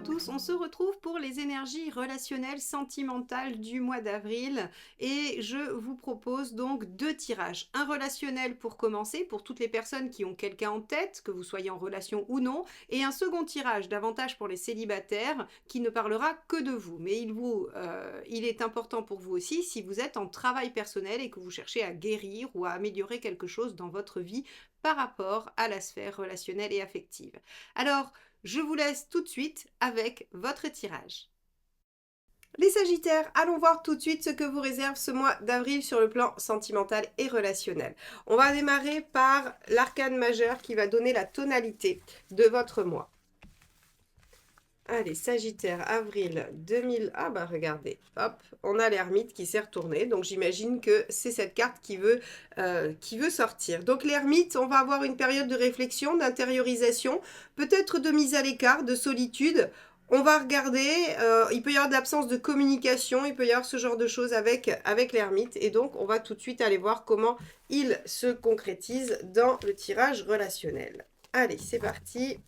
tous, on se retrouve pour les énergies relationnelles sentimentales du mois d'avril et je vous propose donc deux tirages. Un relationnel pour commencer, pour toutes les personnes qui ont quelqu'un en tête, que vous soyez en relation ou non, et un second tirage, davantage pour les célibataires, qui ne parlera que de vous. Mais il est important pour vous aussi si vous êtes en travail personnel et que vous cherchez à guérir ou à améliorer quelque chose dans votre vie par rapport à la sphère relationnelle et affective. Alors, je vous laisse tout de suite avec votre tirage. Les Sagittaires, allons voir tout de suite ce que vous réserve ce mois d'avril sur le plan sentimental et relationnel. On va démarrer par l'arcane majeur qui va donner la tonalité de votre mois. Allez, Sagittaire, avril 2000... Ah bah regardez, hop, on a l'ermite qui s'est retourné. Donc j'imagine que c'est cette carte qui veut sortir. Donc l'ermite, on va avoir une période de réflexion, d'intériorisation, peut-être de mise à l'écart, de solitude. On va regarder, il peut y avoir de l'absence de communication, il peut y avoir ce genre de choses avec l'ermite. Et donc on va tout de suite aller voir comment il se concrétise dans le tirage relationnel. Allez, c'est parti.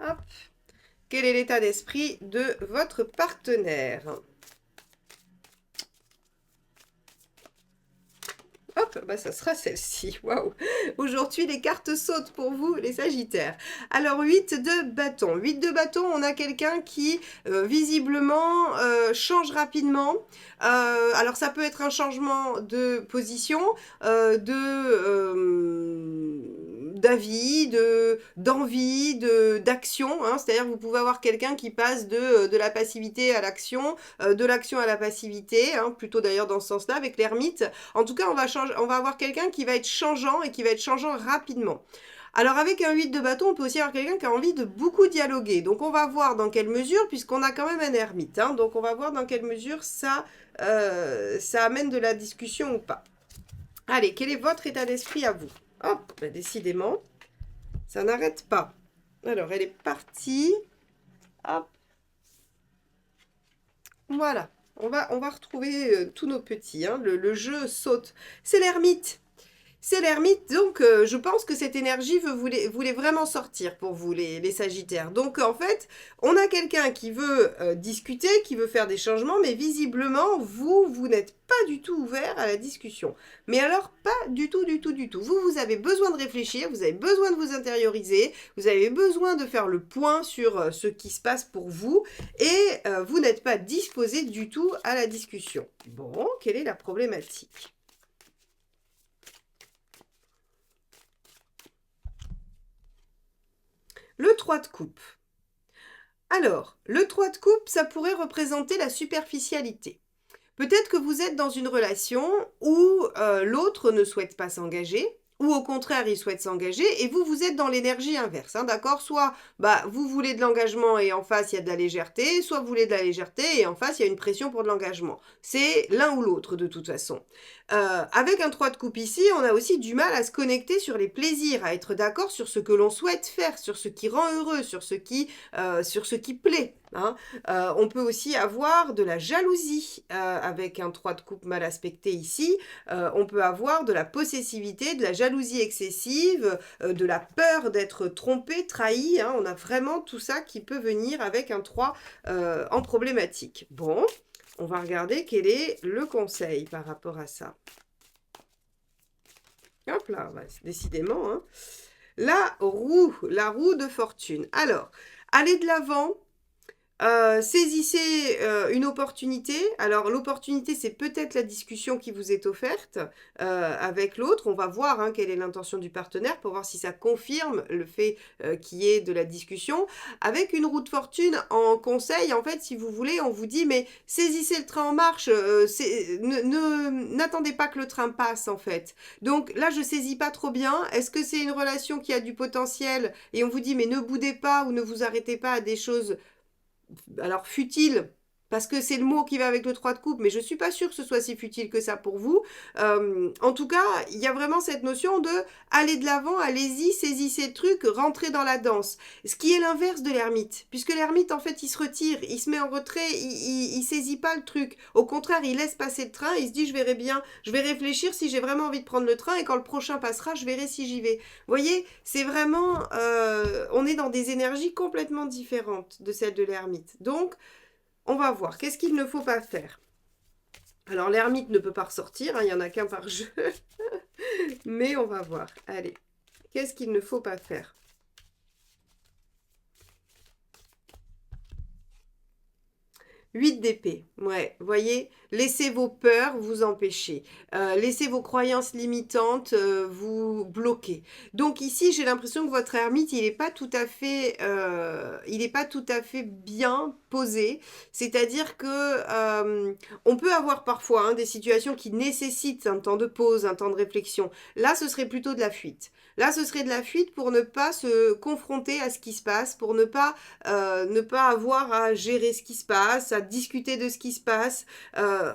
Hop. Quel est l'état d'esprit de votre partenaire? Hop, bah ça sera celle-ci. Waouh! Aujourd'hui, les cartes sautent pour vous, les Sagittaires. Alors, 8 de bâton. 8 de bâton, on a quelqu'un qui, visiblement, change rapidement. Alors, ça peut être un changement de position, d'avis, d'envie, d'action. Hein. C'est-à-dire que vous pouvez avoir quelqu'un qui passe de la passivité à l'action, de l'action à la passivité, hein, plutôt d'ailleurs dans ce sens-là, avec l'ermite. En tout cas, on va avoir quelqu'un qui va être changeant et qui va être changeant rapidement. Alors avec un 8 de bâton, on peut aussi avoir quelqu'un qui a envie de beaucoup dialoguer. Donc on va voir dans quelle mesure, puisqu'on a quand même un ermite. Hein, donc on va voir dans quelle mesure ça amène de la discussion ou pas. Allez, quel est votre état d'esprit à vous? Hop, ben décidément, ça n'arrête pas. Alors, elle est partie. Hop. Voilà. On va retrouver tous nos petits. Hein. Le jeu saute. C'est l'ermite. C'est l'ermite, donc je pense que cette énergie voulait vraiment sortir pour vous, les Sagittaires. Donc en fait, on a quelqu'un qui veut discuter, qui veut faire des changements, mais visiblement, vous n'êtes pas du tout ouvert à la discussion. Mais alors, pas du tout, du tout, du tout. Vous avez besoin de réfléchir, vous avez besoin de vous intérioriser, vous avez besoin de faire le point sur ce qui se passe pour vous, et vous n'êtes pas disposé du tout à la discussion. Bon, quelle est la problématique ? Le 3 de coupe. Alors, le 3 de coupe, ça pourrait représenter la superficialité. Peut-être que vous êtes dans une relation où l'autre ne souhaite pas s'engager, ou au contraire, il souhaite s'engager, et vous êtes dans l'énergie inverse, hein, d'accord? Soit vous voulez de l'engagement et en face, il y a de la légèreté, soit vous voulez de la légèreté et en face, il y a une pression pour de l'engagement. C'est l'un ou l'autre, de toute façon. Avec un 3 de coupe ici, on a aussi du mal à se connecter sur les plaisirs, à être d'accord sur ce que l'on souhaite faire, sur ce qui rend heureux, sur ce qui plaît. Hein. On peut aussi avoir de la jalousie avec un 3 de coupe mal aspecté ici. On peut avoir de la possessivité, de la jalousie excessive, de la peur d'être trompé, trahi. Hein. On a vraiment tout ça qui peut venir avec un 3 en problématique. Bon, on va regarder quel est le conseil par rapport à ça. Hop là, décidément. Hein. La roue de fortune. Alors, allez de l'avant. Saisissez une opportunité. Alors l'opportunité, c'est peut-être la discussion qui vous est offerte avec l'autre. On va voir hein, quelle est l'intention du partenaire pour voir si ça confirme le fait qu'il y ait de la discussion. Avec une roue de fortune en conseil, en fait, si vous voulez, on vous dit mais saisissez le train en marche. N'attendez pas que le train passe en fait. Donc là, je saisis pas trop bien. Est-ce que c'est une relation qui a du potentiel et on vous dit mais ne boudez pas ou ne vous arrêtez pas à des choses alors futile, parce que c'est le mot qui va avec le 3 de coupe, mais je suis pas sûre que ce soit si futile que ça pour vous. En tout cas, il y a vraiment cette notion de aller de l'avant, allez-y, saisissez le truc, rentrez dans la danse. Ce qui est l'inverse de l'ermite, puisque l'ermite, en fait, il se retire, il se met en retrait, il saisit pas le truc. Au contraire, il laisse passer le train, il se dit, je verrai bien, je vais réfléchir si j'ai vraiment envie de prendre le train, et quand le prochain passera, je verrai si j'y vais. Vous voyez, c'est vraiment, on est dans des énergies complètement différentes de celles de l'ermite. Donc, on va voir, qu'est-ce qu'il ne faut pas faire? Alors, l'ermite ne peut pas ressortir, hein, il n'y en a qu'un par jeu, mais on va voir. Allez, qu'est-ce qu'il ne faut pas faire? 8 d'épée, ouais, voyez, laissez vos peurs vous empêcher, laissez vos croyances limitantes vous bloquer. Donc ici, j'ai l'impression que votre ermite, il n'est pas tout à fait, bien posé. C'est-à-dire que on peut avoir parfois hein, des situations qui nécessitent un temps de pause, un temps de réflexion. Là, ce serait plutôt de la fuite. Là, ce serait de la fuite pour ne pas se confronter à ce qui se passe, pour ne pas avoir à gérer ce qui se passe, à discuter de ce qui se passe.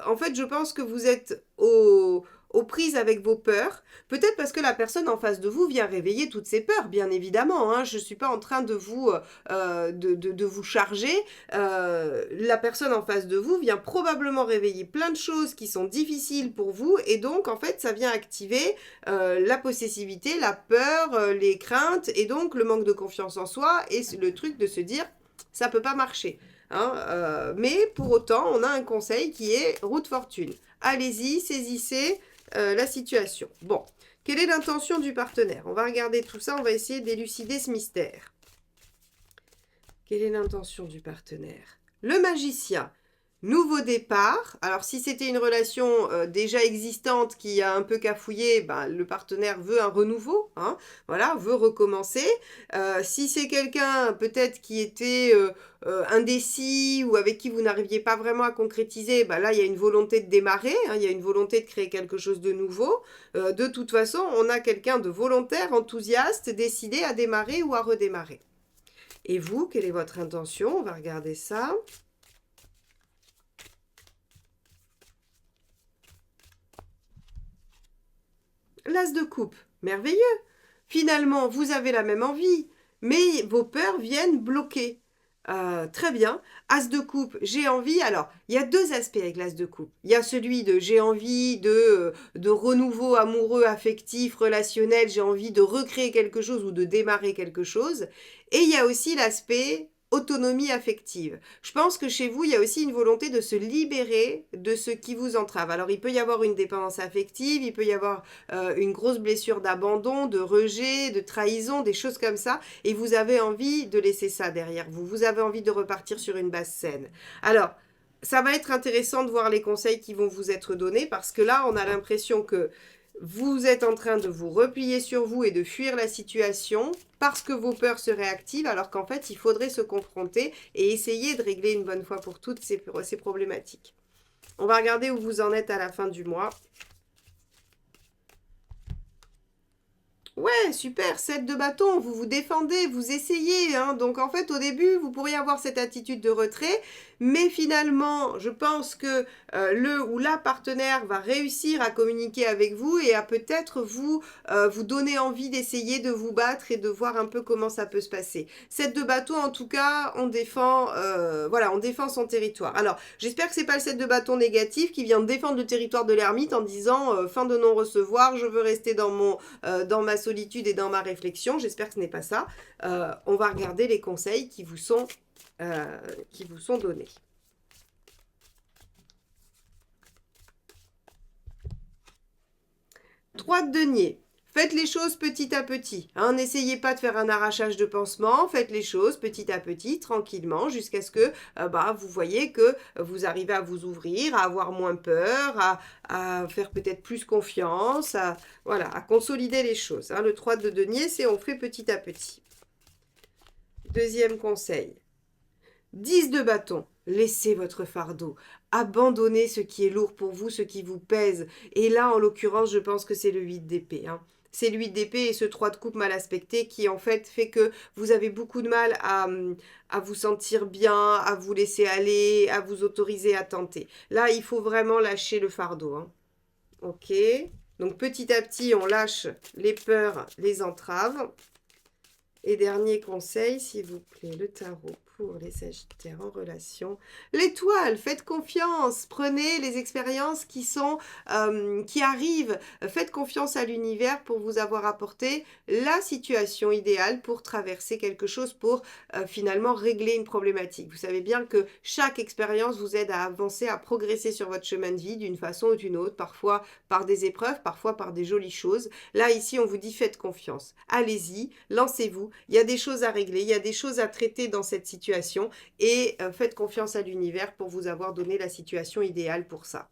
En fait, je pense que vous êtes aux prises avec vos peurs, peut-être parce que la personne en face de vous vient réveiller toutes ses peurs, bien évidemment. Hein. Je ne suis pas en train de vous, de vous charger. La personne en face de vous vient probablement réveiller plein de choses qui sont difficiles pour vous, et donc, en fait, ça vient activer la possessivité, la peur, les craintes, et donc le manque de confiance en soi, et le truc de se dire, ça peut pas marcher. Hein, mais pour autant, on a un conseil qui est route fortune. Allez-y, saisissez la situation. Bon, quelle est l'intention du partenaire? On va regarder tout ça, on va essayer d'élucider ce mystère. Quelle est l'intention du partenaire? Le magicien. Nouveau départ. Alors, si c'était une relation déjà existante qui a un peu cafouillé, ben, le partenaire veut un renouveau, hein, voilà, veut recommencer. Si c'est quelqu'un peut-être qui était indécis ou avec qui vous n'arriviez pas vraiment à concrétiser, ben là, il y a une volonté de démarrer, hein, il y a une volonté de créer quelque chose de nouveau. De toute façon, on a quelqu'un de volontaire, enthousiaste, décidé à démarrer ou à redémarrer. Et vous, quelle est votre intention? On va regarder ça. L'as de coupe, merveilleux. Finalement, vous avez la même envie, mais vos peurs viennent bloquer. Très bien. As de coupe, j'ai envie. Alors, il y a deux aspects avec l'as de coupe. Il y a celui de j'ai envie de renouveau amoureux, affectif, relationnel. J'ai envie de recréer quelque chose ou de démarrer quelque chose. Et il y a aussi l'aspect autonomie affective. Je pense que chez vous, il y a aussi une volonté de se libérer de ce qui vous entrave. Alors, il peut y avoir une dépendance affective, il peut y avoir une grosse blessure d'abandon, de rejet, de trahison, des choses comme ça, et vous avez envie de laisser ça derrière vous. Vous avez envie de repartir sur une base saine. Alors, ça va être intéressant de voir les conseils qui vont vous être donnés, parce que là, on a l'impression que vous êtes en train de vous replier sur vous et de fuir la situation parce que vos peurs se réactivent, alors qu'en fait, il faudrait se confronter et essayer de régler une bonne fois pour toutes ces problématiques. On va regarder où vous en êtes à la fin du mois. Ouais, super, 7 de bâton, vous vous défendez, vous essayez. Hein. Donc en fait, au début, vous pourriez avoir cette attitude de retrait, mais finalement, je pense que le ou la partenaire va réussir à communiquer avec vous et à peut-être vous donner envie d'essayer de vous battre et de voir un peu comment ça peut se passer. 7 de bâton, en tout cas, on défend, on défend son territoire. Alors, j'espère que c'est pas le 7 de bâton négatif qui vient défendre le territoire de l'ermite en disant fin de non-recevoir, je veux rester dans ma solitude et dans ma réflexion. J'espère que ce n'est pas ça. On va regarder les conseils qui vous sont donnés. Trois de denier. Faites les choses petit à petit. Hein, n'essayez pas de faire un arrachage de pansement. Faites les choses petit à petit, tranquillement, jusqu'à ce que vous voyez que vous arrivez à vous ouvrir, à avoir moins peur, à faire peut-être plus confiance, à consolider les choses. Hein. Le 3 de denier, c'est on fait petit à petit. Deuxième conseil. 10 de bâton. Laissez votre fardeau. Abandonnez ce qui est lourd pour vous, ce qui vous pèse. Et là, en l'occurrence, je pense que c'est le 8 d'épée. Hein. c'est l'huile d'épée et ce 3 de coupe mal aspecté qui en fait que vous avez beaucoup de mal à vous sentir bien, à vous laisser aller, à vous autoriser à tenter. Là, il faut vraiment lâcher le fardeau, hein. Ok. Donc petit à petit, on lâche les peurs, les entraves. Et dernier conseil, s'il vous plaît, le tarot pour les Sagittaires en relation. L'étoile, faites confiance, prenez les expériences qui arrivent, faites confiance à l'univers pour vous avoir apporté la situation idéale pour traverser quelque chose, pour finalement régler une problématique. Vous savez bien que chaque expérience vous aide à avancer, à progresser sur votre chemin de vie d'une façon ou d'une autre, parfois par des épreuves, parfois par des jolies choses. Là, ici, on vous dit faites confiance. Allez-y, lancez-vous. Il y a des choses à régler, il y a des choses à traiter dans cette situation et faites confiance à l'univers pour vous avoir donné la situation idéale pour ça.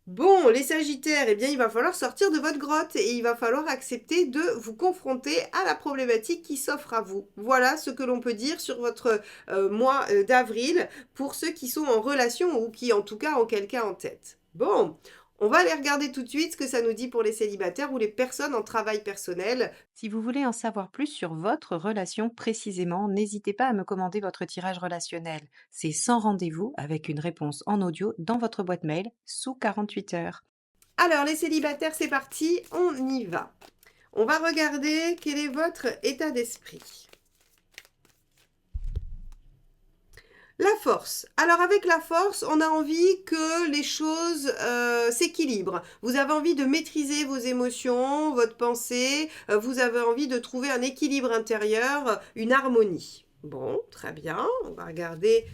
Bon, les Sagittaires, eh bien, il va falloir sortir de votre grotte et il va falloir accepter de vous confronter à la problématique qui s'offre à vous. Voilà ce que l'on peut dire sur votre mois d'avril pour ceux qui sont en relation ou qui, en tout cas, ont quelqu'un en tête. Bon, on va aller regarder tout de suite ce que ça nous dit pour les célibataires ou les personnes en travail personnel. Si vous voulez en savoir plus sur votre relation précisément, n'hésitez pas à me commander votre tirage relationnel. C'est sans rendez-vous avec une réponse en audio dans votre boîte mail sous 48 heures. Alors, les célibataires, c'est parti, on y va. On va regarder quel est votre état d'esprit. La force. Alors avec la force, on a envie que les choses s'équilibrent. Vous avez envie de maîtriser vos émotions, votre pensée, vous avez envie de trouver un équilibre intérieur, une harmonie. Bon, très bien, on va regarder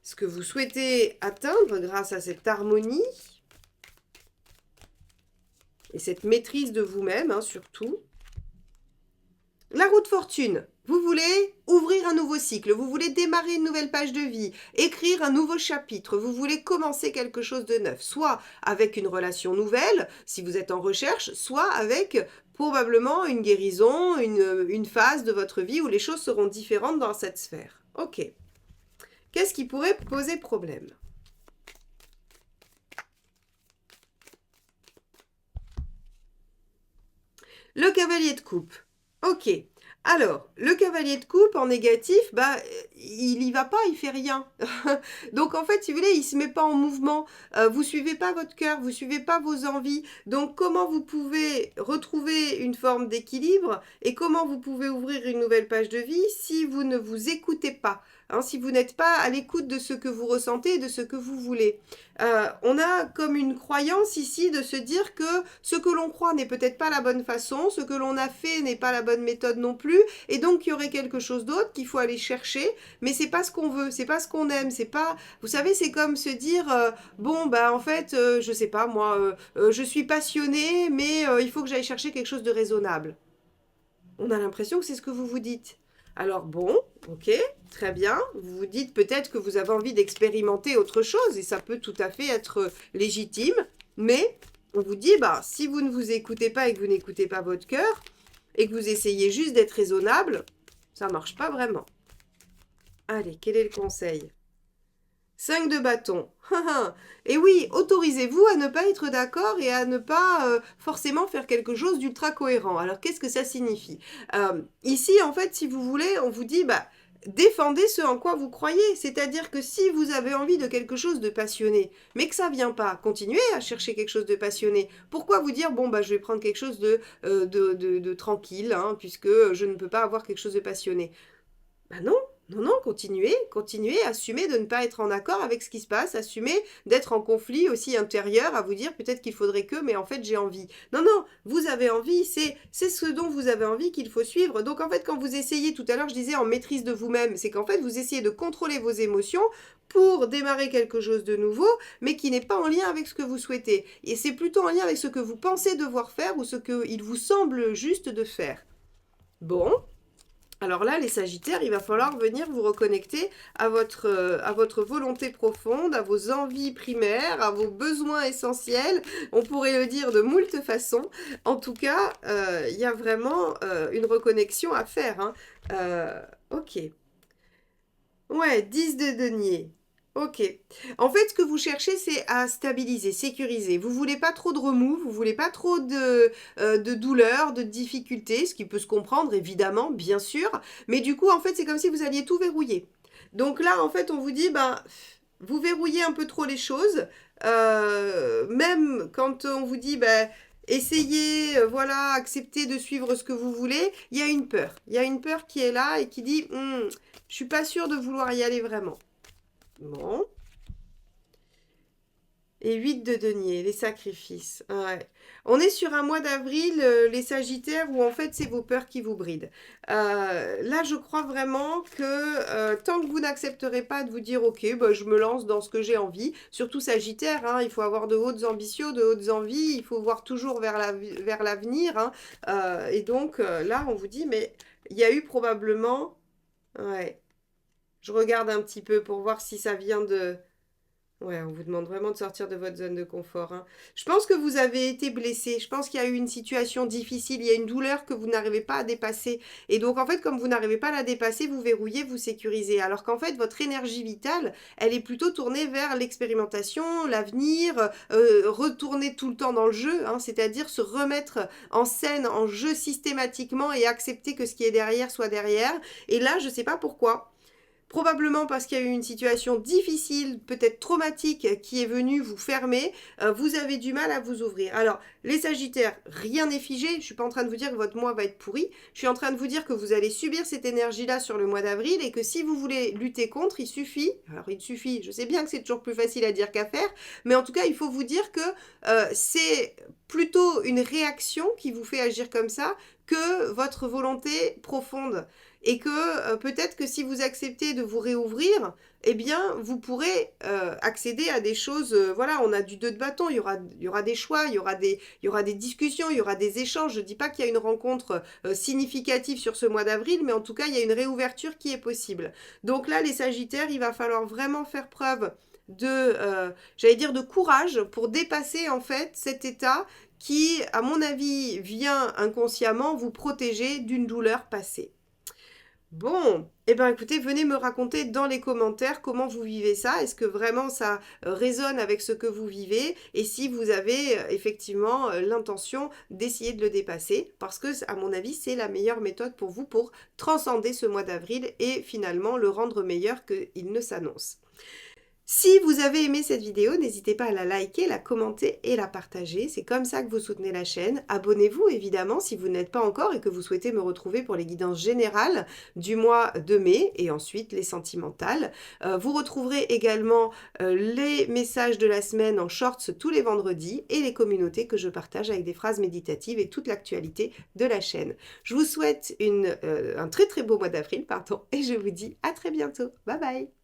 ce que vous souhaitez atteindre grâce à cette harmonie et cette maîtrise de vous-même, hein, surtout. La roue de fortune. Vous voulez ouvrir un nouveau cycle, vous voulez démarrer une nouvelle page de vie, écrire un nouveau chapitre, vous voulez commencer quelque chose de neuf, soit avec une relation nouvelle, si vous êtes en recherche, soit avec probablement une guérison, une phase de votre vie où les choses seront différentes dans cette sphère. Ok. Qu'est-ce qui pourrait poser problème ? Le cavalier de coupe. Ok. Alors, le cavalier de coupe en négatif, bah, il y va pas, il fait rien. Donc en fait, si vous voulez, il se met pas en mouvement. Vous suivez pas votre cœur, vous suivez pas vos envies. Donc comment vous pouvez retrouver une forme d'équilibre et comment vous pouvez ouvrir une nouvelle page de vie si vous ne vous écoutez pas, hein, si vous n'êtes pas à l'écoute de ce que vous ressentez et de ce que vous voulez. On a comme une croyance ici de se dire que ce que l'on croit n'est peut-être pas la bonne façon, ce que l'on a fait n'est pas la bonne méthode non plus, et donc il y aurait quelque chose d'autre qu'il faut aller chercher, mais c'est pas ce qu'on veut, c'est pas ce qu'on aime, c'est pas, vous savez, c'est comme se dire bon bah en fait je sais pas moi, je suis passionnée, mais il faut que j'aille chercher quelque chose de raisonnable. On a l'impression que c'est ce que vous vous dites. Alors bon, ok, très bien. Vous vous dites peut-être que vous avez envie d'expérimenter autre chose et ça peut tout à fait être légitime, mais on vous dit, bah, si vous ne vous écoutez pas et que vous n'écoutez pas votre cœur et que vous essayez juste d'être raisonnable, ça ne marche pas vraiment. Allez, quel est le conseil ? 5 de bâton. Et oui, autorisez-vous à ne pas être d'accord et à ne pas forcément faire quelque chose d'ultra cohérent. Alors, qu'est-ce que ça signifie ? Ici, en fait, si vous voulez, on vous dit, bah, défendez ce en quoi vous croyez. C'est-à-dire que si vous avez envie de quelque chose de passionné, mais que ça vient pas, continuez à chercher quelque chose de passionné. Pourquoi vous dire, bon, bah, je vais prendre quelque chose de tranquille, hein, puisque je ne peux pas avoir quelque chose de passionné. Bah non, non, continuez, assumez de ne pas être en accord avec ce qui se passe, assumez d'être en conflit aussi intérieur, à vous dire peut-être qu'il faudrait que, mais en fait j'ai envie. Non, vous avez envie, c'est ce dont vous avez envie qu'il faut suivre. Donc en fait quand vous essayez, tout à l'heure je disais en maîtrise de vous-même, c'est qu'en fait vous essayez de contrôler vos émotions pour démarrer quelque chose de nouveau, mais qui n'est pas en lien avec ce que vous souhaitez. Et c'est plutôt en lien avec ce que vous pensez devoir faire ou ce qu'il vous semble juste de faire. Bon. Alors là, les Sagittaires, il va falloir venir vous reconnecter à votre volonté profonde, à vos envies primaires, à vos besoins essentiels. On pourrait le dire de moult façons. En tout cas, il y a vraiment une reconnexion à faire, hein. Ok. Ouais, 10 de denier. OK. En fait, ce que vous cherchez, c'est à stabiliser, sécuriser. Vous voulez pas trop de remous, vous voulez pas trop de douleur, de difficultés, ce qui peut se comprendre évidemment, bien sûr. Mais du coup, en fait, c'est comme si vous alliez tout verrouiller. Donc là, en fait, on vous dit, ben, vous verrouillez un peu trop les choses. Même quand on vous dit, ben, essayez, voilà, acceptez de suivre ce que vous voulez, il y a une peur. Il y a une peur qui est là et qui dit, je suis pas sûre de vouloir y aller vraiment. Bon. Et 8 de denier, les sacrifices. Ouais. On est sur un mois d'avril, les Sagittaires, où en fait c'est vos peurs qui vous brident. Là, je crois vraiment que tant que vous n'accepterez pas de vous dire ok, bah, je me lance dans ce que j'ai envie, surtout Sagittaire, hein, il faut avoir de hautes ambitions, de hautes envies, il faut voir toujours vers l'avenir. Hein. Et donc là, on vous dit, mais il y a eu probablement... Ouais, je regarde un petit peu pour voir si ça vient de... Ouais, on vous demande vraiment de sortir de votre zone de confort, hein. Je pense que vous avez été blessé. Je pense qu'il y a eu une situation difficile. Il y a une douleur que vous n'arrivez pas à dépasser. Et donc, en fait, comme vous n'arrivez pas à la dépasser, vous verrouillez, vous sécurisez. Alors qu'en fait, votre énergie vitale, elle est plutôt tournée vers l'expérimentation, l'avenir, retourner tout le temps dans le jeu, hein, c'est-à-dire se remettre en scène, en jeu systématiquement et accepter que ce qui est derrière soit derrière. Et là, je ne sais pas pourquoi. Probablement parce qu'il y a eu une situation difficile, peut-être traumatique, qui est venue vous fermer, vous avez du mal à vous ouvrir. Alors, les Sagittaires, rien n'est figé, je ne suis pas en train de vous dire que votre mois va être pourri, je suis en train de vous dire que vous allez subir cette énergie-là sur le mois d'avril et que si vous voulez lutter contre, il suffit, je sais bien que c'est toujours plus facile à dire qu'à faire, mais en tout cas, il faut vous dire que c'est plutôt une réaction qui vous fait agir comme ça que votre volonté profonde et que peut-être que si vous acceptez de vous réouvrir, eh bien, vous pourrez accéder à des choses. Voilà, on a du 2 de bâton, il y aura des choix, il y aura des discussions, il y aura des échanges. Je ne dis pas qu'il y a une rencontre significative sur ce mois d'avril, mais en tout cas, il y a une réouverture qui est possible. Donc là, les Sagittaires, il va falloir vraiment faire preuve j'allais dire, de courage pour dépasser en fait cet état qui, à mon avis, vient inconsciemment vous protéger d'une douleur passée. Bon, eh bien écoutez, venez me raconter dans les commentaires comment vous vivez ça. Est-ce que vraiment ça résonne avec ce que vous vivez et si vous avez effectivement l'intention d'essayer de le dépasser parce que, à mon avis, c'est la meilleure méthode pour vous pour transcender ce mois d'avril et finalement le rendre meilleur qu'il ne s'annonce. Si vous avez aimé cette vidéo, n'hésitez pas à la liker, la commenter et la partager. C'est comme ça que vous soutenez la chaîne. Abonnez-vous évidemment si vous n'êtes pas encore et que vous souhaitez me retrouver pour les guidances générales du mois de mai et ensuite les sentimentales. Vous retrouverez également les messages de la semaine en shorts tous les vendredis et les communautés que je partage avec des phrases méditatives et toute l'actualité de la chaîne. Je vous souhaite un très très beau mois d'avril, pardon, et je vous dis à très bientôt. Bye bye!